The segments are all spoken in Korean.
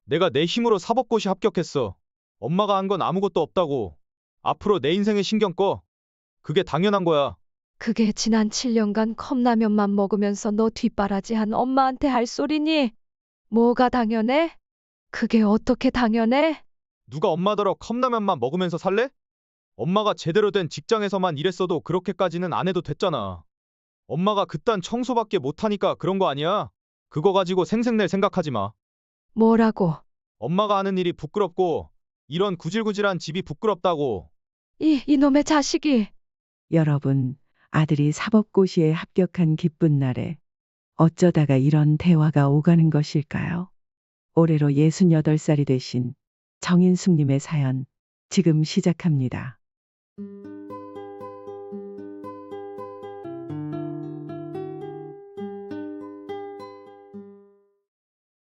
내가 내 힘으로 사법고시 합격했어. 엄마가 한 건 아무것도 없다고. 앞으로 내 인생에 신경 꺼. 그게 당연한 거야. 그게 지난 7년간 컵라면만 먹으면서 너 뒷바라지한 엄마한테 할 소리니? 뭐가 당연해? 그게 어떻게 당연해? 누가 엄마더러 컵라면만 먹으면서 살래? 엄마가 제대로 된 직장에서만 일했어도 그렇게까지는 안 해도 됐잖아. 엄마가 그딴 청소밖에 못하니까 그런 거 아니야? 그거 가지고 생색낼 생각하지 마. 뭐라고? 엄마가 하는 일이 부끄럽고 이런 구질구질한 집이 부끄럽다고. 이놈의 자식이. 여러분, 아들이 사법고시에 합격한 기쁜 날에 어쩌다가 이런 대화가 오가는 것일까요? 올해로 68살이 되신 정인숙님의 사연, 지금 시작합니다.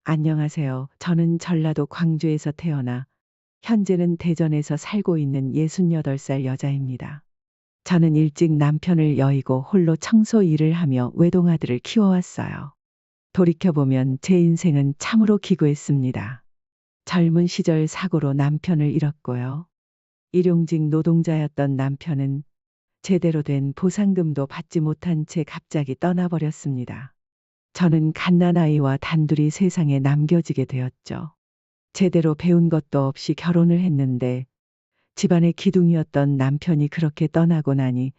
안녕하세요. 저는 전라도 광주에서 태어나 현재는 대전에서 살고 있는 68살 여자입니다. 저는 일찍 남편을 여의고 홀로 청소 일을 하며 외동아들을 키워왔어요. 돌이켜보면 제 인생은 참으로 기구했습니다. 젊은 시절 사고로 남편을 잃었고요. 일용직 노동자였던 남편은 제대로 된 보상금도 받지 못한 채 갑자기 떠나버렸습니다. 저는 갓난아이와 단둘이 세상에 남겨지게 되었죠. 제대로 배운 것도 없이 결혼을 했는데 집안의 기둥이었던 남편이 그렇게 떠나고 나니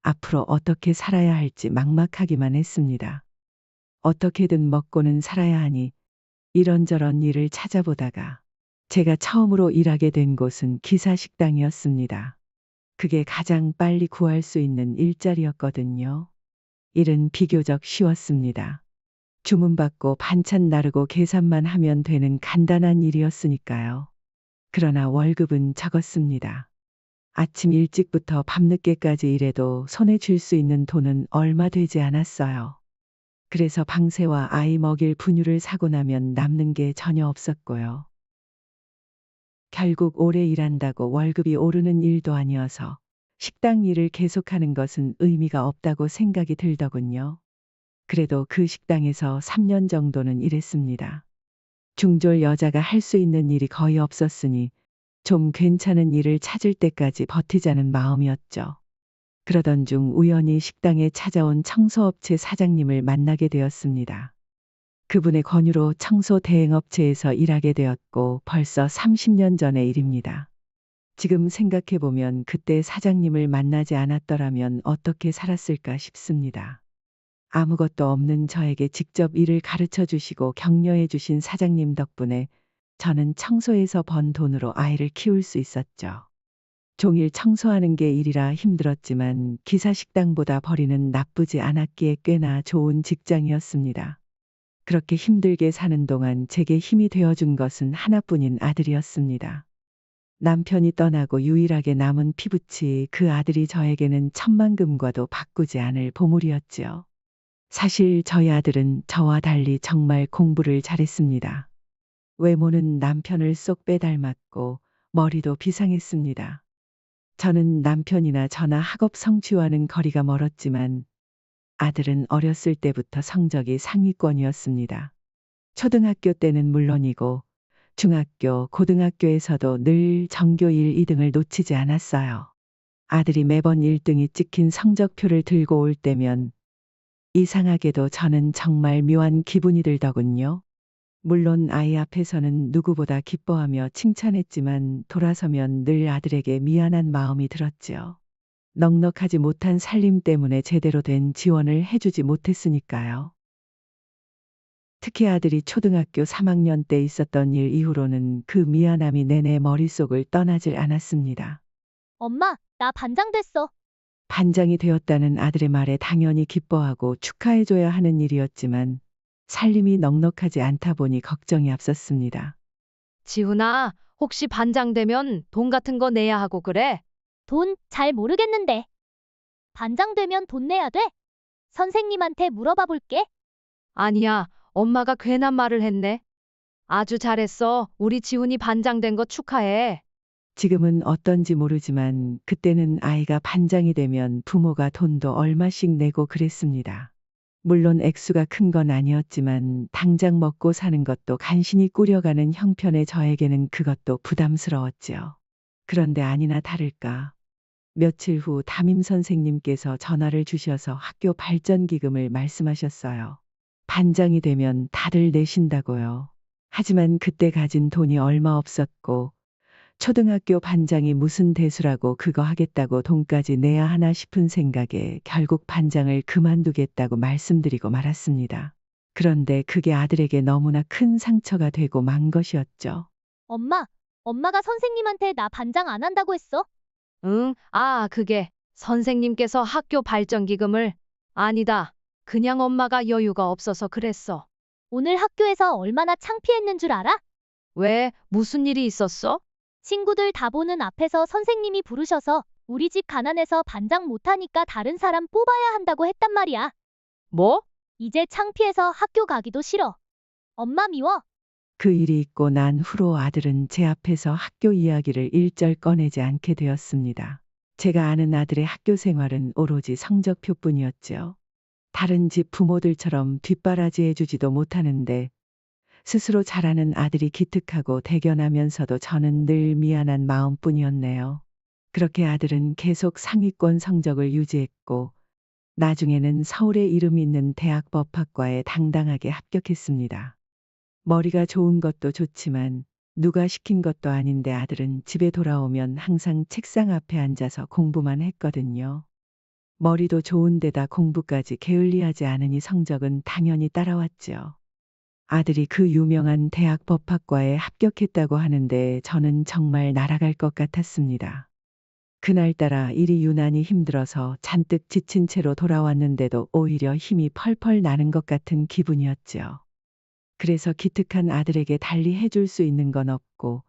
앞으로 어떻게 살아야 할지 막막하기만 했습니다. 어떻게든 먹고는 살아야 하니 이런저런 일을 찾아보다가 제가 처음으로 일하게 된 곳은 기사식당이었습니다. 그게 가장 빨리 구할 수 있는 일자리였거든요. 일은 비교적 쉬웠습니다. 주문받고 반찬 나르고 계산만 하면 되는 간단한 일이었으니까요. 그러나 월급은 적었습니다. 아침 일찍부터 밤늦게까지 일해도 손에 쥘 수 있는 돈은 얼마 되지 않았어요. 그래서 방세와 아이 먹일 분유를 사고 나면 남는 게 전혀 없었고요. 결국 오래 일한다고 월급이 오르는 일도 아니어서 식당 일을 계속하는 것은 의미가 없다고 생각이 들더군요. 그래도 그 식당에서 3년 정도는 일했습니다. 중졸 여자가 할 수 있는 일이 거의 없었으니 좀 괜찮은 일을 찾을 때까지 버티자는 마음이었죠. 그러던 중 우연히 식당에 찾아온 청소업체 사장님을 만나게 되었습니다. 그분의 권유로 청소 대행업체에서 일하게 되었고 벌써 30년 전의 일입니다. 지금 생각해보면 그때 사장님을 만나지 않았더라면 어떻게 살았을까 싶습니다. 아무것도 없는 저에게 직접 일을 가르쳐 주시고 격려해 주신 사장님 덕분에 저는 청소에서 번 돈으로 아이를 키울 수 있었죠. 종일 청소하는 게 일이라 힘들었지만 기사식당보다 벌이는 나쁘지 않았기에 꽤나 좋은 직장이었습니다. 그렇게 힘들게 사는 동안 제게 힘이 되어준 것은 하나뿐인 아들이었습니다. 남편이 떠나고 유일하게 남은 피부치 그 아들이 저에게는 천만금과도 바꾸지 않을 보물이었지요. 사실 저희 아들은 저와 달리 정말 공부를 잘했습니다. 외모는 남편을 쏙 빼닮았고 머리도 비상했습니다. 저는 남편이나 저나 학업 성취와는 거리가 멀었지만 아들은 어렸을 때부터 성적이 상위권이었습니다. 초등학교 때는 물론이고 중학교, 고등학교에서도 늘 전교 1, 2등을 놓치지 않았어요. 아들이 매번 1등이 찍힌 성적표를 들고 올 때면 이상하게도 저는 정말 묘한 기분이 들더군요. 물론 아이 앞에서는 누구보다 기뻐하며 칭찬했지만 돌아서면 늘 아들에게 미안한 마음이 들었지요. 넉넉하지 못한 살림 때문에 제대로 된 지원을 해주지 못했으니까요. 특히 아들이 초등학교 3학년 때 있었던 일 이후로는 그 미안함이 내내 머릿속을 떠나질 않았습니다. 엄마, 나 반장 됐어. 반장이 되었다는 아들의 말에 당연히 기뻐하고 축하해줘야 하는 일이었지만 살림이 넉넉하지 않다 보니 걱정이 앞섰습니다. 지훈아, 혹시 반장 되면 돈 같은 거 내야 하고 그래? 돈 잘 모르겠는데. 반장 되면 돈 내야 돼? 선생님한테 물어봐 볼게. 아니야, 엄마가 괜한 말을 했네. 아주 잘했어. 우리 지훈이 반장 된 거 축하해. 지금은 어떤지 모르지만 그때는 아이가 반장이 되면 부모가 돈도 얼마씩 내고 그랬습니다. 물론 액수가 큰 건 아니었지만 당장 먹고 사는 것도 간신히 꾸려가는 형편의 저에게는 그것도 부담스러웠지요. 그런데 아니나 다를까. 며칠 후 담임 선생님께서 전화를 주셔서 학교 발전기금을 말씀하셨어요. 반장이 되면 다들 내신다고요. 하지만 그때 가진 돈이 얼마 없었고 초등학교 반장이 무슨 대수라고 그거 하겠다고 돈까지 내야 하나 싶은 생각에 결국 반장을 그만두겠다고 말씀드리고 말았습니다. 그런데 그게 아들에게 너무나 큰 상처가 되고 만 것이었죠. 엄마가 선생님한테 나 반장 안 한다고 했어? 응, 그게 선생님께서 학교 발전기금을 아니다. 그냥 엄마가 여유가 없어서 그랬어. 오늘 학교에서 얼마나 창피했는 줄 알아? 왜? 무슨 일이 있었어? 친구들 다 보는 앞에서 선생님이 부르셔서 우리 집 가난해서 반장 못하니까 다른 사람 뽑아야 한다고 했단 말이야. 뭐? 이제 창피해서 학교 가기도 싫어. 엄마 미워. 그 일이 있고 난 후로 아들은 제 앞에서 학교 이야기를 일절 꺼내지 않게 되었습니다. 제가 아는 아들의 학교 생활은 오로지 성적표뿐이었죠. 다른 집 부모들처럼 뒷바라지 해주지도 못하는데 스스로 잘하는 아들이 기특하고 대견하면서도 저는 늘 미안한 마음뿐이었네요. 그렇게 아들은 계속 상위권 성적을 유지했고 나중에는 서울에 이름 있는 대학 법학과에 당당하게 합격했습니다. 머리가 좋은 것도 좋지만 누가 시킨 것도 아닌데 아들은 집에 돌아오면 항상 책상 앞에 앉아서 공부만 했거든요. 머리도 좋은데다 공부까지 게을리하지 않으니 성적은 당연히 따라왔죠. 아들이 그 유명한 대학 법학과에 합격했다고 하는데 저는 정말 날아갈 것 같았습니다. 그날따라 일이 유난히 힘들어서 잔뜩 지친 채로 돌아왔는데도 오히려 힘이 펄펄 나는 것 같은 기분이었죠. 그래서 기특한 아들에게 달리 해줄 수 있는 건 없고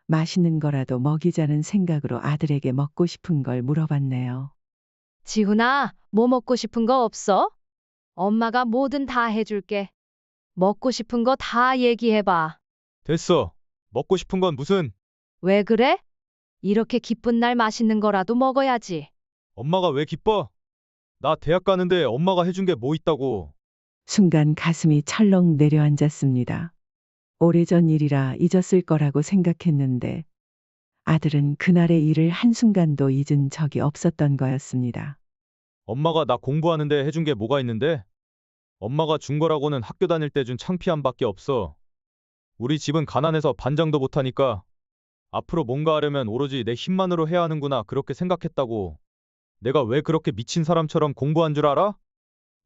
맛있는 거라도 먹이자는 생각으로 아들에게 먹고 싶은 걸 물어봤네요. 지훈아, 뭐 먹고 싶은 거 없어? 엄마가 뭐든 다 해줄게. 먹고 싶은 거 다 얘기해봐. 됐어. 먹고 싶은 건 무슨? 왜 그래? 이렇게 기쁜 날 맛있는 거라도 먹어야지. 엄마가 왜 기뻐? 나 대학 가는데 엄마가 해준 게 뭐 있다고. 순간 가슴이 철렁 내려앉았습니다. 오래전 일이라 잊었을 거라고 생각했는데 아들은 그날의 일을 한순간도 잊은 적이 없었던 거였습니다. 엄마가 나 공부하는데 해준 게 뭐가 있는데? 엄마가 준 거라고는 학교 다닐 때 준 창피함밖에 없어. 우리 집은 가난해서 반장도 못하니까 앞으로 뭔가 하려면 오로지 내 힘만으로 해야 하는구나 그렇게 생각했다고. 내가 왜 그렇게 미친 사람처럼 공부한 줄 알아?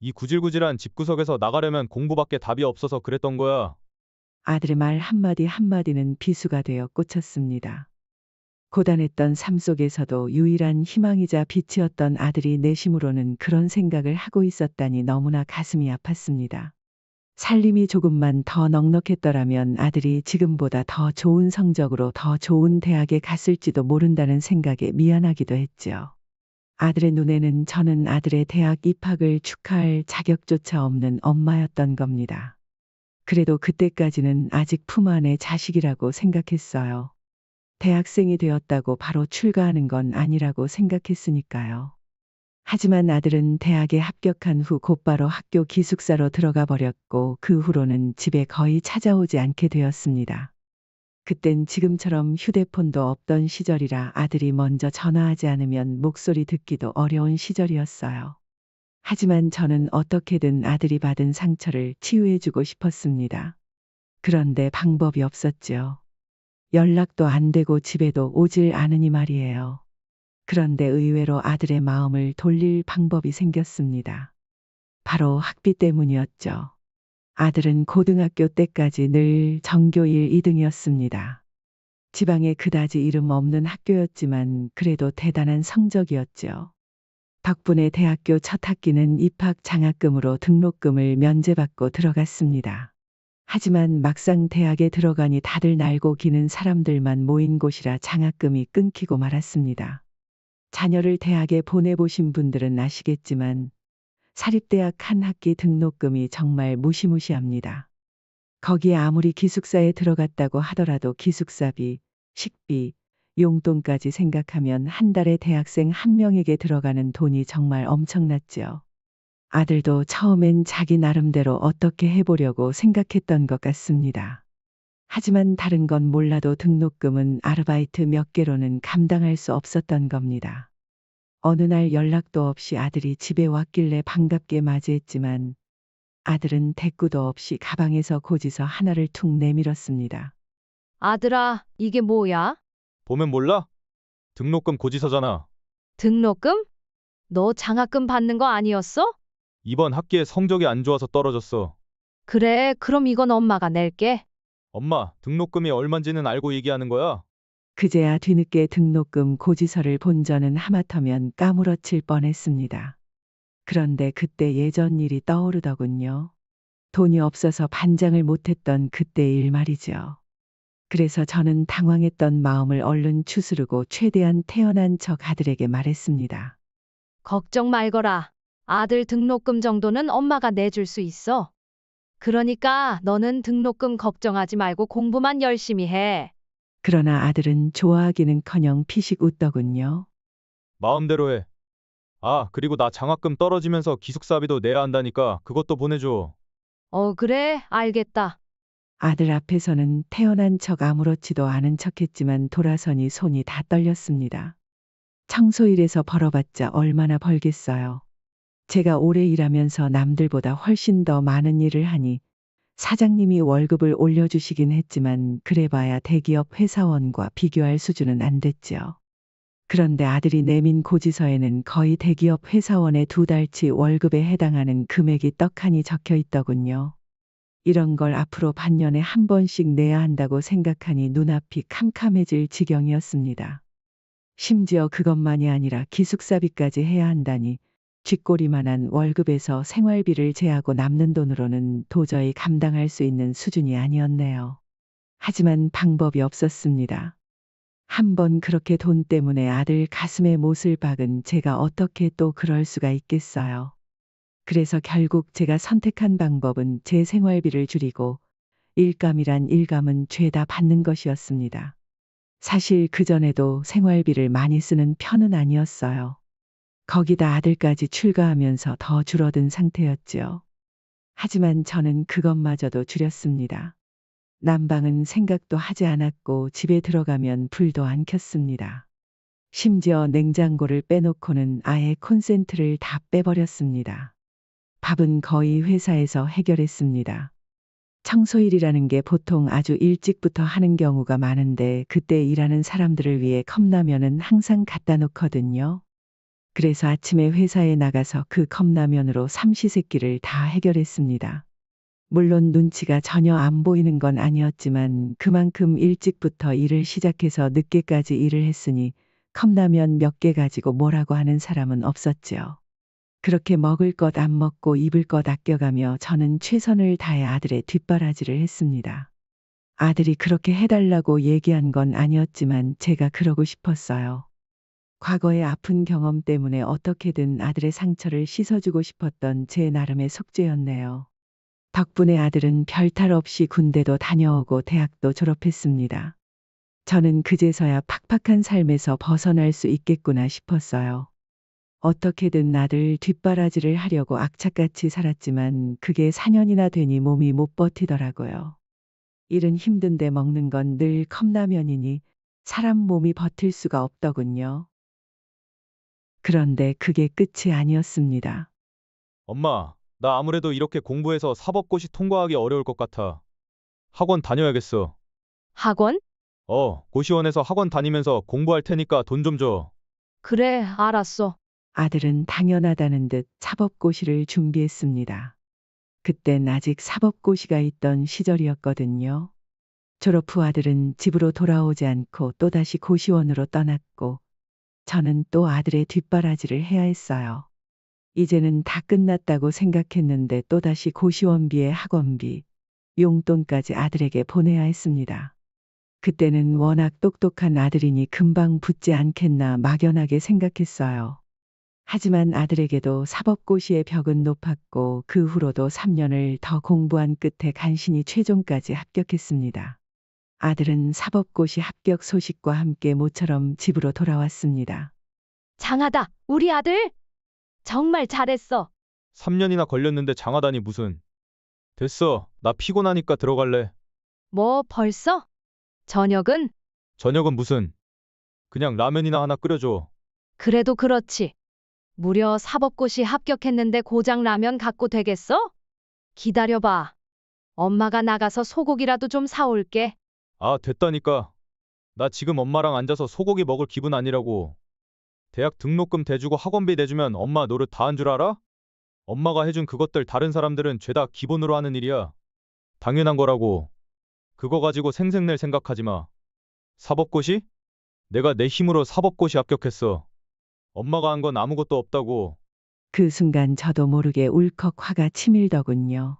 이 구질구질한 집구석에서 나가려면 공부밖에 답이 없어서 그랬던 거야. 아들의 말 한마디 한마디는 비수가 되어 꽂혔습니다. 고단했던 삶 속에서도 유일한 희망이자 빛이었던 아들이 내심으로는 그런 생각을 하고 있었다니 너무나 가슴이 아팠습니다. 살림이 조금만 더 넉넉했더라면 아들이 지금보다 더 좋은 성적으로 더 좋은 대학에 갔을지도 모른다는 생각에 미안하기도 했죠. 아들의 눈에는 저는 아들의 대학 입학을 축하할 자격조차 없는 엄마였던 겁니다. 그래도 그때까지는 아직 품 안의 자식이라고 생각했어요. 대학생이 되었다고 바로 출가하는 건 아니라고 생각했으니까요. 하지만 아들은 대학에 합격한 후 곧바로 학교 기숙사로 들어가 버렸고 그 후로는 집에 거의 찾아오지 않게 되었습니다. 그땐 지금처럼 휴대폰도 없던 시절이라 아들이 먼저 전화하지 않으면 목소리 듣기도 어려운 시절이었어요. 하지만 저는 어떻게든 아들이 받은 상처를 치유해주고 싶었습니다. 그런데 방법이 없었죠. 연락도 안 되고 집에도 오질 않으니 말이에요. 그런데 의외로 아들의 마음을 돌릴 방법이 생겼습니다. 바로 학비 때문이었죠. 아들은 고등학교 때까지 늘 전교일 2등이었습니다. 지방에 그다지 이름 없는 학교였지만 그래도 대단한 성적이었죠. 덕분에 대학교 첫 학기는 입학 장학금으로 등록금을 면제받고 들어갔습니다. 하지만 막상 대학에 들어가니 다들 날고 기는 사람들만 모인 곳이라 장학금이 끊기고 말았습니다. 자녀를 대학에 보내보신 분들은 아시겠지만 사립대학 한 학기 등록금이 정말 무시무시합니다. 거기에 아무리 기숙사에 들어갔다고 하더라도 기숙사비, 식비, 용돈까지 생각하면 한 달에 대학생 한 명에게 들어가는 돈이 정말 엄청났죠. 아들도 처음엔 자기 나름대로 어떻게 해보려고 생각했던 것 같습니다. 하지만 다른 건 몰라도 등록금은 아르바이트 몇 개로는 감당할 수 없었던 겁니다. 어느 날 연락도 없이 아들이 집에 왔길래 반갑게 맞이했지만 아들은 대꾸도 없이 가방에서 고지서 하나를 툭 내밀었습니다. 아들아, 이게 뭐야? 보면 몰라? 등록금 고지서잖아. 등록금? 너 장학금 받는 거 아니었어? 이번 학기에 성적이 안 좋아서 떨어졌어. 그래, 그럼 이건 엄마가 낼게. 엄마, 등록금이 얼만지는 알고 얘기하는 거야? 그제야 뒤늦게 등록금 고지서를 본 저는 하마터면 까무러칠 뻔했습니다. 그런데 그때 예전 일이 떠오르더군요. 돈이 없어서 반장을 못했던 그때 일 말이죠. 그래서 저는 당황했던 마음을 얼른 추스르고 최대한 태연한 척 아들에게 말했습니다. 걱정 말거라. 아들 등록금 정도는 엄마가 내줄 수 있어. 그러니까 너는 등록금 걱정하지 말고 공부만 열심히 해. 그러나 아들은 좋아하기는커녕 피식 웃더군요. 마음대로 해. 아, 그리고 나 장학금 떨어지면서 기숙사비도 내야 한다니까 그것도 보내줘. 그래, 알겠다. 아들 앞에서는 태연한 척 아무렇지도 않은 척했지만 돌아서니 손이 다 떨렸습니다. 청소일에서 벌어봤자 얼마나 벌겠어요. 제가 오래 일하면서 남들보다 훨씬 더 많은 일을 하니 사장님이 월급을 올려주시긴 했지만 그래봐야 대기업 회사원과 비교할 수준은 안 됐죠. 그런데 아들이 내민 고지서에는 거의 대기업 회사원의 2달치 월급에 해당하는 금액이 떡하니 적혀 있더군요. 이런 걸 앞으로 반년에 한 번씩 내야 한다고 생각하니 눈앞이 캄캄해질 지경이었습니다. 심지어 그것만이 아니라 기숙사비까지 해야 한다니 쥐꼬리만한 월급에서 생활비를 제하고 남는 돈으로는 도저히 감당할 수 있는 수준이 아니었네요. 하지만 방법이 없었습니다. 한번 그렇게 돈 때문에 아들 가슴에 못을 박은 제가 어떻게 또 그럴 수가 있겠어요. 그래서 결국 제가 선택한 방법은 제 생활비를 줄이고 일감이란 일감은 죄다 받는 것이었습니다. 사실 그전에도 생활비를 많이 쓰는 편은 아니었어요. 거기다 아들까지 출가하면서 더 줄어든 상태였지요. 하지만 저는 그것마저도 줄였습니다. 난방은 생각도 하지 않았고 집에 들어가면 불도 안 켰습니다. 심지어 냉장고를 빼놓고는 아예 콘센트를 다 빼버렸습니다. 밥은 거의 회사에서 해결했습니다. 청소일이라는 게 보통 아주 일찍부터 하는 경우가 많은데 그때 일하는 사람들을 위해 컵라면은 항상 갖다 놓거든요. 그래서 아침에 회사에 나가서 그 컵라면으로 삼시세끼를 다 해결했습니다. 물론 눈치가 전혀 안 보이는 건 아니었지만 그만큼 일찍부터 일을 시작해서 늦게까지 일을 했으니 컵라면 몇 개 가지고 뭐라고 하는 사람은 없었지요. 그렇게 먹을 것 안 먹고 입을 것 아껴가며 저는 최선을 다해 아들의 뒷바라지를 했습니다. 아들이 그렇게 해달라고 얘기한 건 아니었지만 제가 그러고 싶었어요. 과거의 아픈 경험 때문에 어떻게든 아들의 상처를 씻어주고 싶었던 제 나름의 속죄였네요. 덕분에 아들은 별탈 없이 군대도 다녀오고 대학도 졸업했습니다. 저는 그제서야 팍팍한 삶에서 벗어날 수 있겠구나 싶었어요. 어떻게든 아들 뒷바라지를 하려고 악착같이 살았지만 그게 4년이나 되니 몸이 못 버티더라고요. 일은 힘든데 먹는 건 늘 컵라면이니 사람 몸이 버틸 수가 없더군요. 그런데 그게 끝이 아니었습니다. 엄마, 나 아무래도 이렇게 공부해서 사법고시 통과하기 어려울 것 같아. 학원 다녀야겠어. 학원? 고시원에서 학원 다니면서 공부할 테니까 돈 좀 줘. 그래, 알았어. 아들은 당연하다는 듯 사법고시를 준비했습니다. 그땐 아직 사법고시가 있던 시절이었거든요. 졸업 후 아들은 집으로 돌아오지 않고 또다시 고시원으로 떠났고 저는 또 아들의 뒷바라지를 해야 했어요. 이제는 다 끝났다고 생각했는데 또다시 고시원비에 학원비, 용돈까지 아들에게 보내야 했습니다. 그때는 워낙 똑똑한 아들이니 금방 붙지 않겠나 막연하게 생각했어요. 하지만 아들에게도 사법고시의 벽은 높았고 그 후로도 3년을 더 공부한 끝에 간신히 최종까지 합격했습니다. 아들은 사법고시 합격 소식과 함께 모처럼 집으로 돌아왔습니다. 장하다, 우리 아들. 정말 잘했어. 3년이나 걸렸는데 장하다니 무슨. 됐어. 나 피곤하니까 들어갈래. 뭐 벌써? 저녁은? 저녁은 무슨. 그냥 라면이나 하나 끓여줘. 그래도 그렇지. 무려 사법고시 합격했는데 고장 라면 갖고 되겠어? 기다려봐. 엄마가 나가서 소고기라도 좀 사올게. 아, 됐다니까. 나 지금 엄마랑 앉아서 소고기 먹을 기분 아니라고. 대학 등록금 대주고 학원비 내주면 엄마 노릇 다 한 줄 알아? 엄마가 해준 그것들 다른 사람들은 죄다 기본으로 하는 일이야. 당연한 거라고. 그거 가지고 생색낼 생각하지 마. 사법고시? 내가 내 힘으로 사법고시 합격했어. 엄마가 한 건 아무것도 없다고. 그 순간 저도 모르게 울컥 화가 치밀더군요.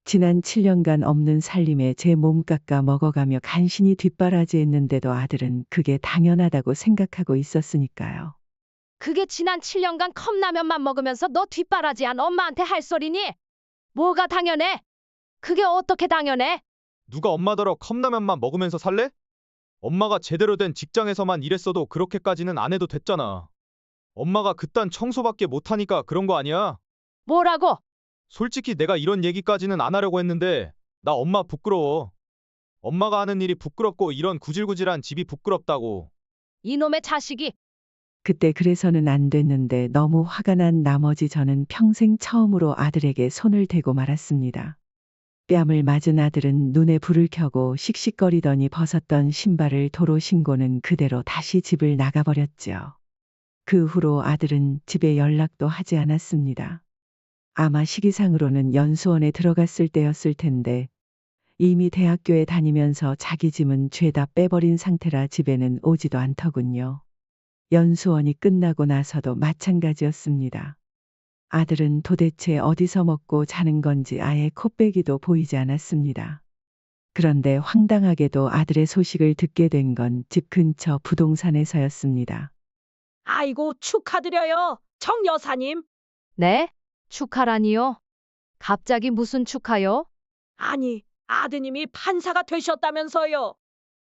지난 7년간 없는 살림에 제 몸 깎아 먹어가며 간신히 뒷바라지했는데도 아들은 그게 당연하다고 생각하고 있었으니까요. 그게 지난 7년간 컵라면만 먹으면서 너 뒷바라지한 엄마한테 할 소리니? 뭐가 당연해? 그게 어떻게 당연해? 누가 엄마더러 컵라면만 먹으면서 살래? 엄마가 제대로 된 직장에서만 일했어도 그렇게까지는 안 해도 됐잖아. 엄마가 그딴 청소밖에 못하니까 그런 거 아니야? 뭐라고? 솔직히 내가 이런 얘기까지는 안 하려고 했는데 나 엄마 부끄러워. 엄마가 하는 일이 부끄럽고 이런 구질구질한 집이 부끄럽다고. 이놈의 자식이. 그때 그래서는 안 됐는데 너무 화가 난 나머지 저는 평생 처음으로 아들에게 손을 대고 말았습니다. 뺨을 맞은 아들은 눈에 불을 켜고 씩씩거리더니 벗었던 신발을 도로 신고는 그대로 다시 집을 나가버렸죠. 그 후로 아들은 집에 연락도 하지 않았습니다. 아마 시기상으로는 연수원에 들어갔을 때였을 텐데 이미 대학교에 다니면서 자기 짐은 죄다 빼버린 상태라 집에는 오지도 않더군요. 연수원이 끝나고 나서도 마찬가지였습니다. 아들은 도대체 어디서 먹고 자는 건지 아예 코빼기도 보이지 않았습니다. 그런데 황당하게도 아들의 소식을 듣게 된 건 집 근처 부동산에서였습니다. 아이고 축하드려요. 정 여사님. 네? 축하라니요? 갑자기 무슨 축하요? 아니, 아드님이 판사가 되셨다면서요.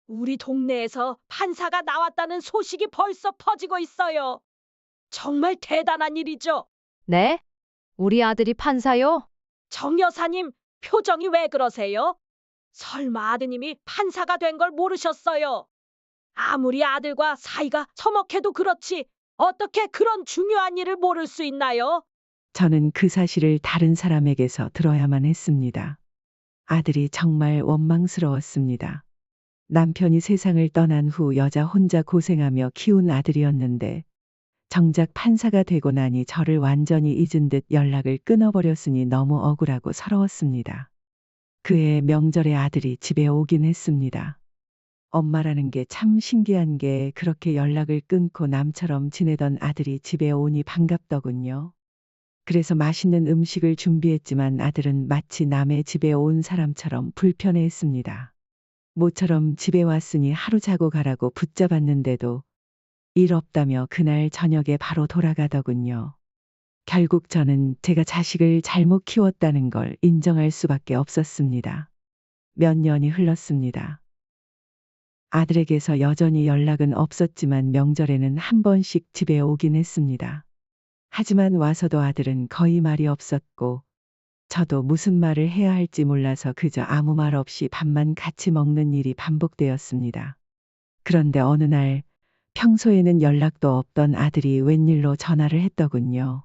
우리 동네에서 판사가 나왔다는 소식이 벌써 퍼지고 있어요. 정말 대단한 일이죠. 네? 우리 아들이 판사요? 정 여사님, 표정이 왜 그러세요? 설마 아드님이 판사가 된 걸 모르셨어요? 아무리 아들과 사이가 서먹해도 그렇지 어떻게 그런 중요한 일을 모를 수 있나요? 저는 그 사실을 다른 사람에게서 들어야만 했습니다. 아들이 정말 원망스러웠습니다. 남편이 세상을 떠난 후 여자 혼자 고생하며 키운 아들이었는데 정작 판사가 되고 나니 저를 완전히 잊은 듯 연락을 끊어버렸으니 너무 억울하고 서러웠습니다. 그해 명절에 아들이 집에 오긴 했습니다. 엄마라는 게 참 신기한 게 그렇게 연락을 끊고 남처럼 지내던 아들이 집에 오니 반갑더군요. 그래서 맛있는 음식을 준비했지만 아들은 마치 남의 집에 온 사람처럼 불편해했습니다. 모처럼 집에 왔으니 하루 자고 가라고 붙잡았는데도 일 없다며 그날 저녁에 바로 돌아가더군요. 결국 저는 제가 자식을 잘못 키웠다는 걸 인정할 수밖에 없었습니다. 몇 년이 흘렀습니다. 아들에게서 여전히 연락은 없었지만 명절에는 한 번씩 집에 오긴 했습니다. 하지만 와서도 아들은 거의 말이 없었고 저도 무슨 말을 해야 할지 몰라서 그저 아무 말 없이 밥만 같이 먹는 일이 반복되었습니다. 그런데 어느 날 평소에는 연락도 없던 아들이 웬일로 전화를 했더군요.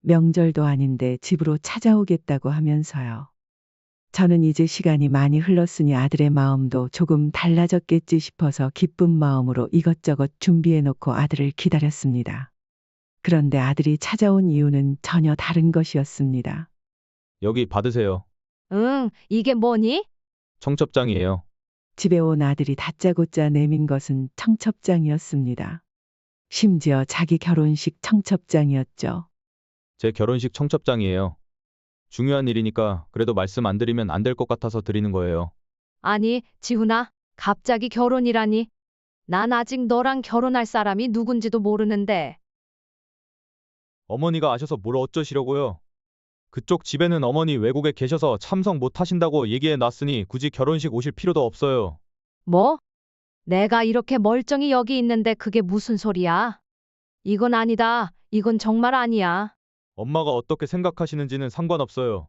명절도 아닌데 집으로 찾아오겠다고 하면서요. 저는 이제 시간이 많이 흘렀으니 아들의 마음도 조금 달라졌겠지 싶어서 기쁜 마음으로 이것저것 준비해놓고 아들을 기다렸습니다. 그런데 아들이 찾아온 이유는 전혀 다른 것이었습니다. 여기 받으세요. 응, 이게 뭐니? 청첩장이에요. 집에 온 아들이 다짜고짜 내민 것은 청첩장이었습니다. 심지어 자기 결혼식 청첩장이었죠. 제 결혼식 청첩장이에요. 중요한 일이니까 그래도 말씀 안 드리면 안 될 것 같아서 드리는 거예요. 아니, 지훈아, 갑자기 결혼이라니. 난 아직 너랑 결혼할 사람이 누군지도 모르는데. 어머니가 아셔서 뭘 어쩌시려고요? 그쪽 집에는 어머니 외국에 계셔서 참석 못 하신다고 얘기해 놨으니 굳이 결혼식 오실 필요도 없어요. 뭐? 내가 이렇게 멀쩡히 여기 있는데 그게 무슨 소리야? 이건 아니다. 이건 정말 아니야. 엄마가 어떻게 생각하시는지는 상관없어요.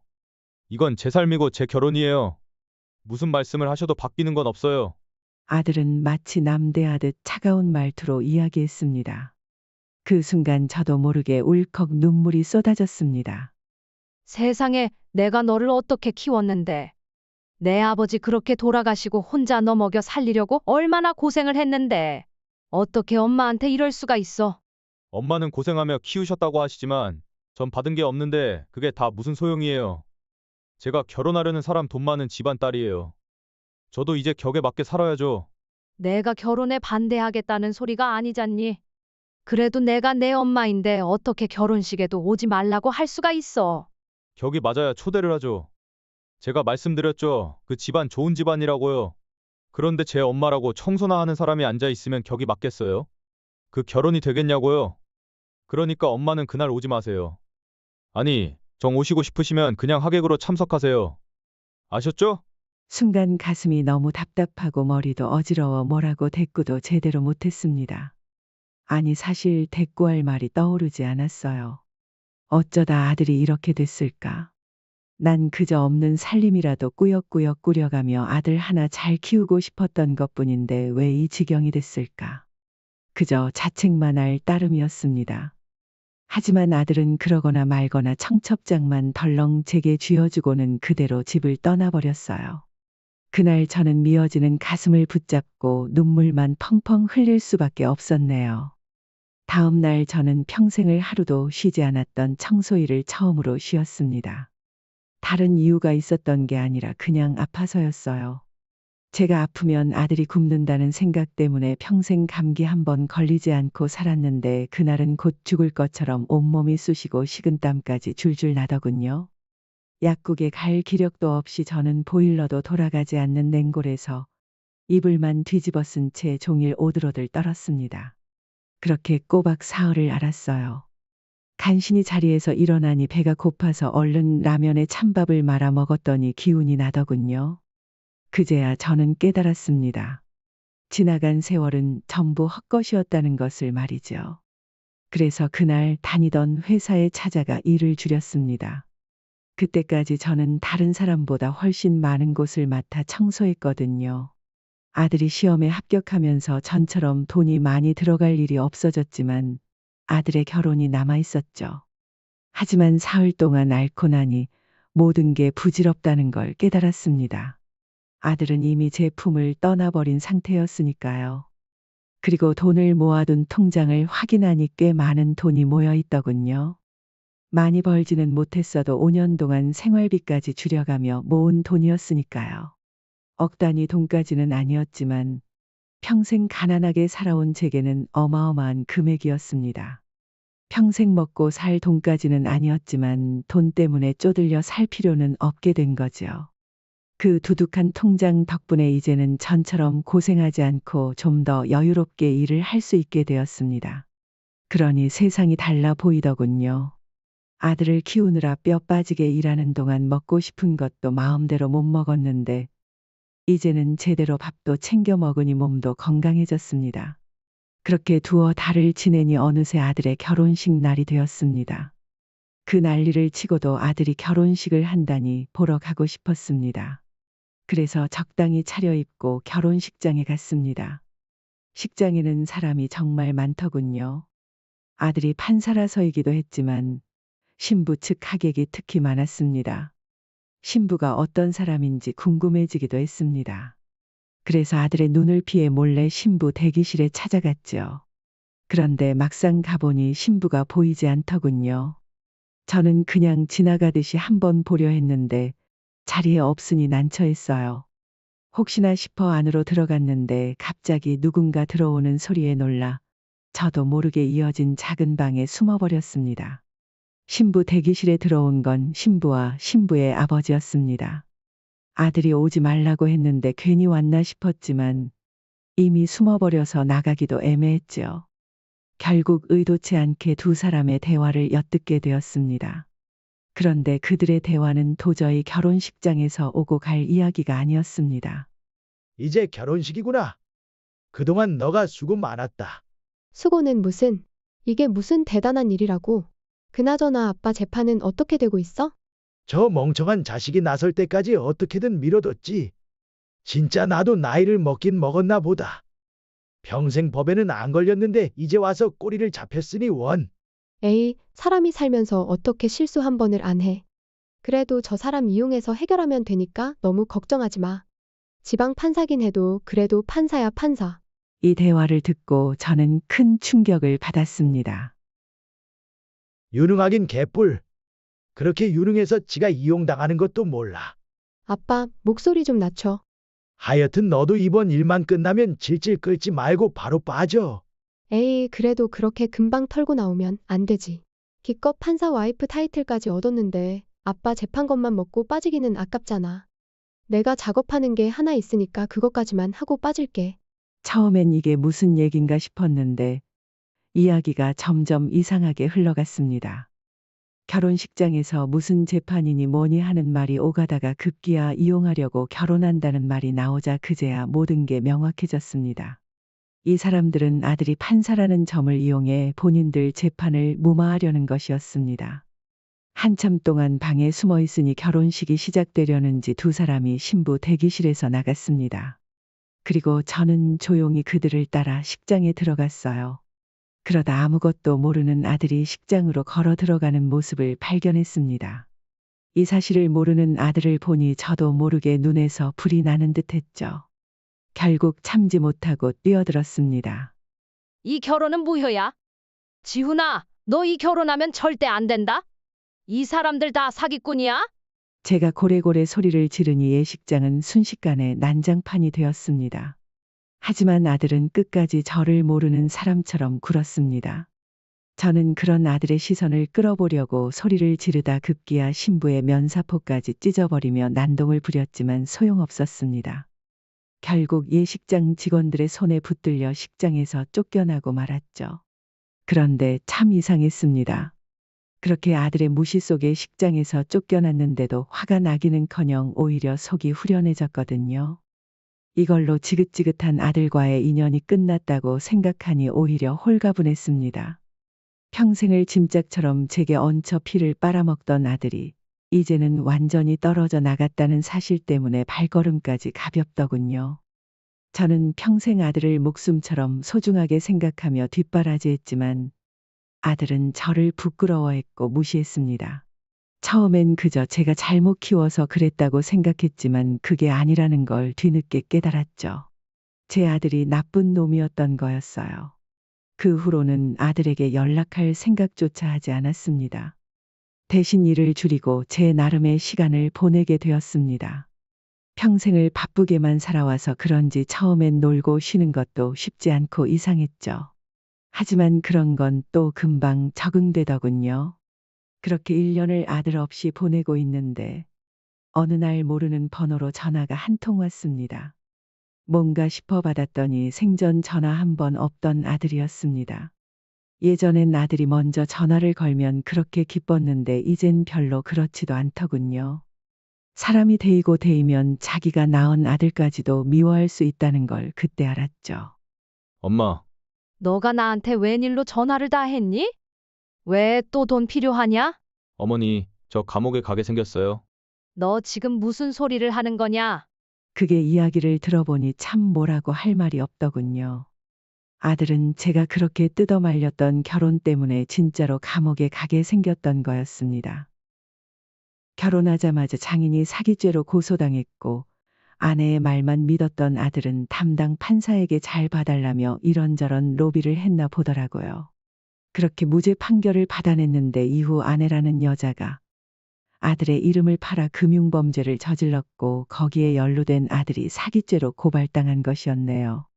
이건 제 삶이고 제 결혼이에요. 무슨 말씀을 하셔도 바뀌는 건 없어요. 아들은 마치 남대하듯 차가운 말투로 이야기했습니다. 그 순간 저도 모르게 울컥 눈물이 쏟아졌습니다. 세상에, 내가 너를 어떻게 키웠는데. 내 아버지 그렇게 돌아가시고 혼자 너 먹여 살리려고 얼마나 고생을 했는데. 어떻게 엄마한테 이럴 수가 있어. 엄마는 고생하며 키우셨다고 하시지만 전 받은 게 없는데 그게 다 무슨 소용이에요. 제가 결혼하려는 사람 돈 많은 집안 딸이에요. 저도 이제 격에 맞게 살아야죠. 내가 결혼에 반대하겠다는 소리가 아니잖니. 그래도 내가 내 엄마인데 어떻게 결혼식에도 오지 말라고 할 수가 있어. 격이 맞아야 초대를 하죠. 제가 말씀드렸죠. 그 집안 좋은 집안이라고요. 그런데 제 엄마라고 청소나 하는 사람이 앉아 있으면 격이 맞겠어요? 그 결혼이 되겠냐고요? 그러니까 엄마는 그날 오지 마세요. 아니, 정 오시고 싶으시면 그냥 하객으로 참석하세요. 아셨죠? 순간 가슴이 너무 답답하고 머리도 어지러워 뭐라고 대꾸도 제대로 못했습니다. 아니 사실 대꾸할 말이 떠오르지 않았어요. 어쩌다 아들이 이렇게 됐을까? 난 그저 없는 살림이라도 꾸역꾸역 꾸려가며 아들 하나 잘 키우고 싶었던 것뿐인데 왜 이 지경이 됐을까? 그저 자책만 할 따름이었습니다. 하지만 아들은 그러거나 말거나 청첩장만 덜렁 제게 쥐어주고는 그대로 집을 떠나버렸어요. 그날 저는 미어지는 가슴을 붙잡고 눈물만 펑펑 흘릴 수밖에 없었네요. 다음 날 저는 평생을 하루도 쉬지 않았던 청소일을 처음으로 쉬었습니다. 다른 이유가 있었던 게 아니라 그냥 아파서였어요. 제가 아프면 아들이 굶는다는 생각 때문에 평생 감기 한 번 걸리지 않고 살았는데 그날은 곧 죽을 것처럼 온몸이 쑤시고 식은땀까지 줄줄 나더군요. 약국에 갈 기력도 없이 저는 보일러도 돌아가지 않는 냉골에서 이불만 뒤집어 쓴 채 종일 오들오들 떨었습니다. 그렇게 꼬박 사흘을 앓았어요. 간신히 자리에서 일어나니 배가 고파서 얼른 라면에 찬밥을 말아 먹었더니 기운이 나더군요. 그제야 저는 깨달았습니다. 지나간 세월은 전부 헛것이었다는 것을 말이죠. 그래서 그날 다니던 회사에 찾아가 일을 줄였습니다. 그때까지 저는 다른 사람보다 훨씬 많은 곳을 맡아 청소했거든요. 아들이 시험에 합격하면서 전처럼 돈이 많이 들어갈 일이 없어졌지만 아들의 결혼이 남아 있었죠. 하지만 사흘 동안 앓고 나니 모든 게 부질없다는 걸 깨달았습니다. 아들은 이미 제 품을 떠나버린 상태였으니까요. 그리고 돈을 모아둔 통장을 확인하니 꽤 많은 돈이 모여 있더군요. 많이 벌지는 못했어도 5년 동안 생활비까지 줄여가며 모은 돈이었으니까요. 억 단위 돈까지는 아니었지만 평생 가난하게 살아온 제게는 어마어마한 금액이었습니다. 평생 먹고 살 돈까지는 아니었지만 돈 때문에 쪼들려 살 필요는 없게 된 거죠. 그 두둑한 통장 덕분에 이제는 전처럼 고생하지 않고 좀 더 여유롭게 일을 할 수 있게 되었습니다. 그러니 세상이 달라 보이더군요. 아들을 키우느라 뼈 빠지게 일하는 동안 먹고 싶은 것도 마음대로 못 먹었는데 이제는 제대로 밥도 챙겨 먹으니 몸도 건강해졌습니다. 그렇게 두어 달을 지내니 어느새 아들의 결혼식 날이 되었습니다. 그 난리를 치고도 아들이 결혼식을 한다니 보러 가고 싶었습니다. 그래서 적당히 차려입고 결혼식장에 갔습니다. 식장에는 사람이 정말 많더군요. 아들이 판사라서이기도 했지만 신부 측 하객이 특히 많았습니다. 신부가 어떤 사람인지 궁금해지기도 했습니다. 그래서 아들의 눈을 피해 몰래 신부 대기실에 찾아갔죠. 그런데 막상 가보니 신부가 보이지 않더군요. 저는 그냥 지나가듯이 한번 보려 했는데 자리에 없으니 난처했어요. 혹시나 싶어 안으로 들어갔는데 갑자기 누군가 들어오는 소리에 놀라 저도 모르게 이어진 작은 방에 숨어버렸습니다. 신부 대기실에 들어온 건 신부와 신부의 아버지였습니다. 아들이 오지 말라고 했는데 괜히 왔나 싶었지만 이미 숨어버려서 나가기도 애매했죠. 결국 의도치 않게 두 사람의 대화를 엿듣게 되었습니다. 그런데 그들의 대화는 도저히 결혼식장에서 오고 갈 이야기가 아니었습니다. 이제 결혼식이구나. 그동안 너가 수고 많았다. 수고는 무슨, 이게 무슨 대단한 일이라고. 그나저나 아빠 재판은 어떻게 되고 있어? 저 멍청한 자식이 나설 때까지 어떻게든 미뤄뒀지. 진짜 나도 나이를 먹긴 먹었나 보다. 평생 법에는 안 걸렸는데 이제 와서 꼬리를 잡혔으니 원. 에이, 사람이 살면서 어떻게 실수 한 번을 안 해. 그래도 저 사람 이용해서 해결하면 되니까 너무 걱정하지 마. 지방 판사긴 해도 그래도 판사야 판사. 이 대화를 듣고 저는 큰 충격을 받았습니다. 유능하긴 개뿔. 그렇게 유능해서 지가 이용당하는 것도 몰라. 아빠, 목소리 좀 낮춰. 하여튼 너도 이번 일만 끝나면 질질 끌지 말고 바로 빠져. 에이, 그래도 그렇게 금방 털고 나오면 안 되지. 기껏 판사 와이프 타이틀까지 얻었는데 아빠 재판 것만 먹고 빠지기는 아깝잖아. 내가 작업하는 게 하나 있으니까 그것까지만 하고 빠질게. 처음엔 이게 무슨 얘긴가 싶었는데 이야기가 점점 이상하게 흘러갔습니다. 결혼식장에서 무슨 재판이니 뭐니 하는 말이 오가다가 급기야 이용하려고 결혼한다는 말이 나오자 그제야 모든 게 명확해졌습니다. 이 사람들은 아들이 판사라는 점을 이용해 본인들 재판을 무마하려는 것이었습니다. 한참 동안 방에 숨어 있으니 결혼식이 시작되려는지 두 사람이 신부 대기실에서 나갔습니다. 그리고 저는 조용히 그들을 따라 식장에 들어갔어요. 그러다 아무것도 모르는 아들이 식장으로 걸어 들어가는 모습을 발견했습니다. 이 사실을 모르는 아들을 보니 저도 모르게 눈에서 불이 나는 듯 했죠. 결국 참지 못하고 뛰어들었습니다. 이 결혼은 무효야. 지훈아, 너 이 결혼하면 절대 안 된다. 이 사람들 다 사기꾼이야? 제가 고래고래 소리를 지르니 예식장은 순식간에 난장판이 되었습니다. 하지만 아들은 끝까지 저를 모르는 사람처럼 굴었습니다. 저는 그런 아들의 시선을 끌어보려고 소리를 지르다 급기야 신부의 면사포까지 찢어버리며 난동을 부렸지만 소용없었습니다. 결국 예식장 직원들의 손에 붙들려 식장에서 쫓겨나고 말았죠. 그런데 참 이상했습니다. 그렇게 아들의 무시 속에 식장에서 쫓겨났는데도 화가 나기는커녕 오히려 속이 후련해졌거든요. 이걸로 지긋지긋한 아들과의 인연이 끝났다고 생각하니 오히려 홀가분했습니다. 평생을 짐짝처럼 제게 얹혀 피를 빨아먹던 아들이 이제는 완전히 떨어져 나갔다는 사실 때문에 발걸음까지 가볍더군요. 저는 평생 아들을 목숨처럼 소중하게 생각하며 뒷바라지했지만 아들은 저를 부끄러워했고 무시했습니다. 처음엔 그저 제가 잘못 키워서 그랬다고 생각했지만 그게 아니라는 걸 뒤늦게 깨달았죠. 제 아들이 나쁜 놈이었던 거였어요. 그 후로는 아들에게 연락할 생각조차 하지 않았습니다. 대신 일을 줄이고 제 나름의 시간을 보내게 되었습니다. 평생을 바쁘게만 살아와서 그런지 처음엔 놀고 쉬는 것도 쉽지 않고 이상했죠. 하지만 그런 건 또 금방 적응되더군요. 그렇게 1년을 아들 없이 보내고 있는데 어느 날 모르는 번호로 전화가 한 통 왔습니다. 뭔가 싶어 받았더니 생전 전화 한 번 없던 아들이었습니다. 예전엔 아들이 먼저 전화를 걸면 그렇게 기뻤는데 이젠 별로 그렇지도 않더군요. 사람이 데이고 데이면 자기가 낳은 아들까지도 미워할 수 있다는 걸 그때 알았죠. 엄마, 너가 나한테 웬일로 전화를 다 했니? 왜 또 돈 필요하냐? 어머니, 저 감옥에 가게 생겼어요. 너 지금 무슨 소리를 하는 거냐? 그게 이야기를 들어보니 참 뭐라고 할 말이 없더군요. 아들은 제가 그렇게 뜯어말렸던 결혼 때문에 진짜로 감옥에 가게 생겼던 거였습니다. 결혼하자마자 장인이 사기죄로 고소당했고 아내의 말만 믿었던 아들은 담당 판사에게 잘 봐달라며 이런저런 로비를 했나 보더라고요. 그렇게 무죄 판결을 받아냈는데 이후 아내라는 여자가 아들의 이름을 팔아 금융범죄를 저질렀고 거기에 연루된 아들이 사기죄로 고발당한 것이었네요.